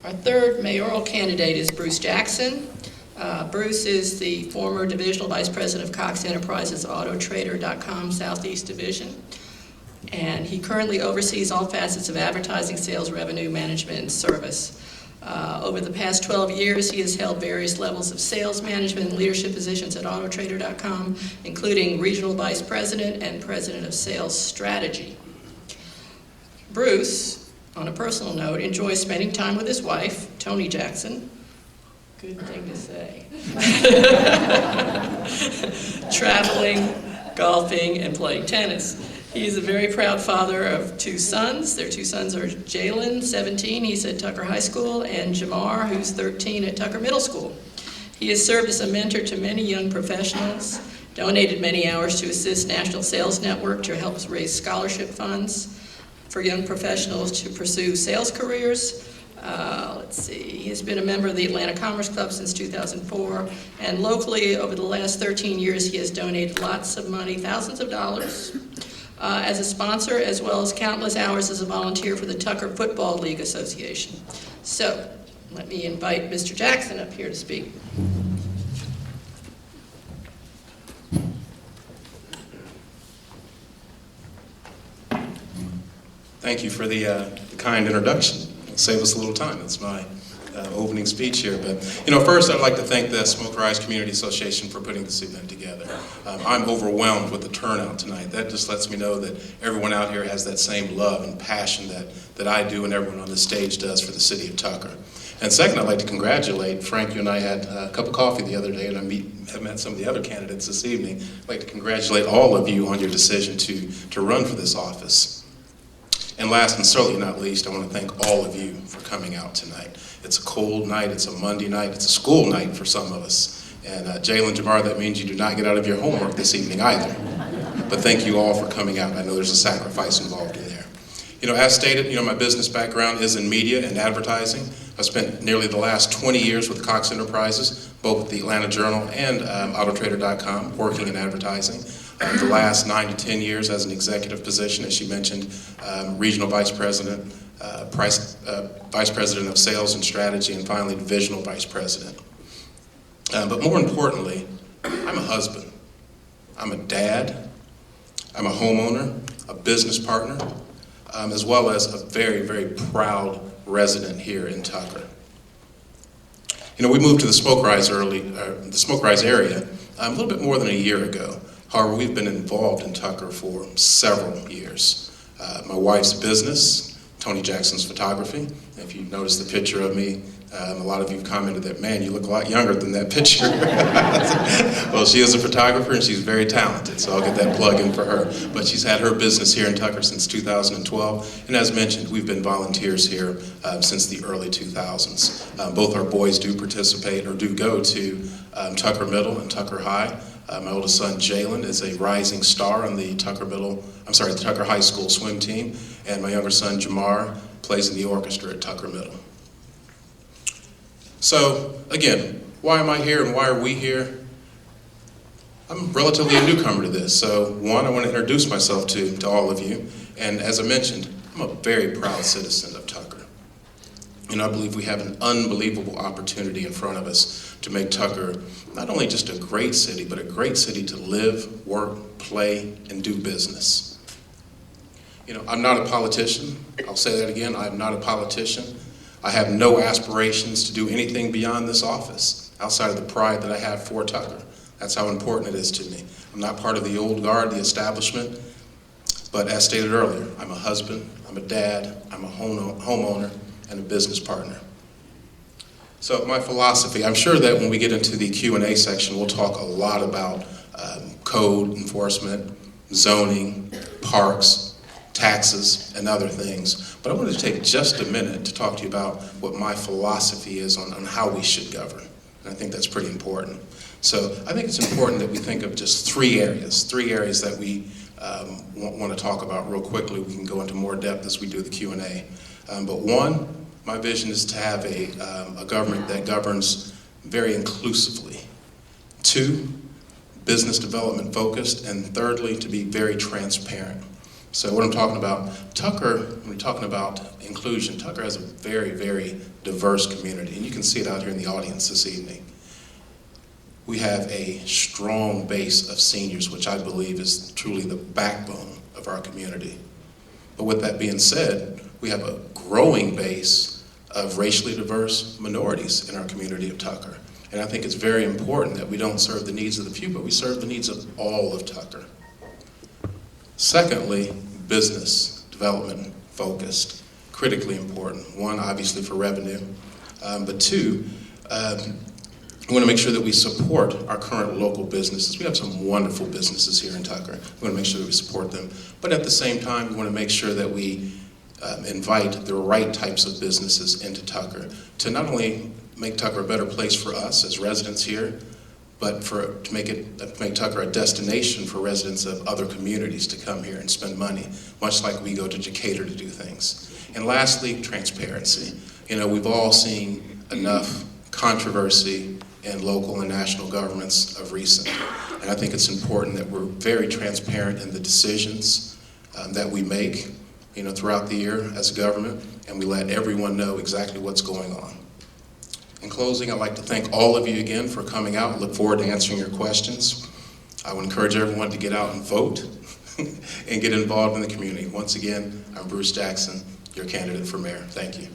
Our third mayoral candidate is Bruce Jackson. Bruce is the former Divisional Vice President of Cox Enterprises Autotrader.com Southeast Division. And he currently oversees all facets of advertising, sales, revenue, management, and service. Over the past 12 years, he has held various levels of sales management and leadership positions at Autotrader.com, including Regional Vice President and President of Sales Strategy. Bruce, on a personal note, enjoys spending time with his wife, Toni Jackson. Good thing to say. Traveling, golfing, and playing tennis. He is a very proud father of two sons. Their two sons are Jalen, 17, he's at Tucker High School, and Jamar, who's 13 at Tucker Middle School. He has served as a mentor to many young professionals, donated many hours to assist National Sales Network to help raise scholarship funds for young professionals to pursue sales careers. He has been a member of the Atlanta Commerce Club since 2004, and locally over the last 13 years he has donated lots of money, thousands of dollars, as a sponsor, as well as countless hours as a volunteer for the Tucker Football League Association. So, let me invite Mr. Jackson up here to speak. Thank you for the kind introduction. It'll save us a little time. That's my opening speech here. But, first I'd like to thank the Smoke Rise Community Association for putting this event together. I'm overwhelmed with the turnout tonight. That just lets me know that everyone out here has that same love and passion that I do and everyone on this stage does for the city of Tucker. And second, I'd like to congratulate, Frank, you and I had a cup of coffee the other day, and I have met some of the other candidates this evening. I'd like to congratulate all of you on your decision to run for this office. And last and certainly not least, I want to thank all of you for coming out tonight. It's a cold night, it's a Monday night, it's a school night for some of us. And Jalen, Jamar, that means you do not get out of your homework this evening either. But thank you all for coming out. I know there's a sacrifice involved in there. As stated, my business background is in media and advertising. I spent nearly the last 20 years with Cox Enterprises, both with the Atlanta Journal and Autotrader.com, working in advertising. The last 9 to 10 years as an executive position, as she mentioned, Regional Vice President, Vice President of Sales and Strategy, and finally Divisional Vice President. But more importantly, I'm a husband. I'm a dad. I'm a homeowner, a business partner, as well as a very, very proud resident here in Tucker. We moved to the Smoke Rise area a little bit more than a year ago. However, we've been involved in Tucker for several years. My wife's business, Toni Jackson's Photography. If you notice the picture of me, a lot of you have commented that, man, you look a lot younger than that picture. Well, she is a photographer and she's very talented, so I'll get that plug in for her. But she's had her business here in Tucker since 2012, and as mentioned, we've been volunteers here since the early 2000s. Both our boys do participate or do go to Tucker Middle and Tucker High. My oldest son, Jalen, is a rising star on the Tucker High School swim team, and my younger son, Jamar, plays in the orchestra at Tucker Middle. So, again, why am I here and why are we here? I'm relatively a newcomer to this, so one, I want to introduce myself to all of you, and as I mentioned, I'm a very proud citizen of Tucker. And I believe we have an unbelievable opportunity in front of us to make Tucker not only just a great city, but a great city to live, work, play, and do business. I'm not a politician. I'll say that again, I'm not a politician. I have no aspirations to do anything beyond this office, outside of the pride that I have for Tucker. That's how important it is to me. I'm not part of the old guard, the establishment, but as stated earlier, I'm a husband, I'm a dad, I'm a homeowner, and a business partner. So my philosophy, I'm sure that when we get into the Q&A section, we'll talk a lot about code enforcement, zoning, parks, taxes, and other things. But I wanted to take just a minute to talk to you about what my philosophy is on how we should govern. And I think that's pretty important. So I think it's important that we think of just three areas that we want to talk about real quickly. We can go into more depth as we do the Q&A. But one, my vision is to have a government that governs very inclusively. Two, business development focused. And thirdly, to be very transparent. So what I'm talking about, Tucker, when we're talking about inclusion, Tucker has a very, very diverse community, and you can see it out here in the audience this evening. We have a strong base of seniors, which I believe is truly the backbone of our community. But with that being said, we have a growing base of racially diverse minorities in our community of Tucker. And I think it's very important that we don't serve the needs of the few, but we serve the needs of all of Tucker. Secondly, business development focused, critically important. One, obviously for revenue, but two, we want to make sure that we support our current local businesses. We have some wonderful businesses here in Tucker. We want to make sure that we support them. But at the same time, we want to make sure that we invite the right types of businesses into Tucker to not only make Tucker a better place for us as residents here, but to make Tucker a destination for residents of other communities to come here and spend money, much like we go to Decatur to do things. And lastly, transparency. You know, we've all seen enough controversy in local and national governments of recent. And I think it's important that we're very transparent in the decisions that we make, you know, throughout the year as a government, and we let everyone know exactly what's going on. In closing, I'd like to thank all of you again for coming out. I look forward to answering your questions. I would encourage everyone to get out and vote and get involved in the community. Once again, I'm Bruce Jackson, your candidate for mayor. Thank you.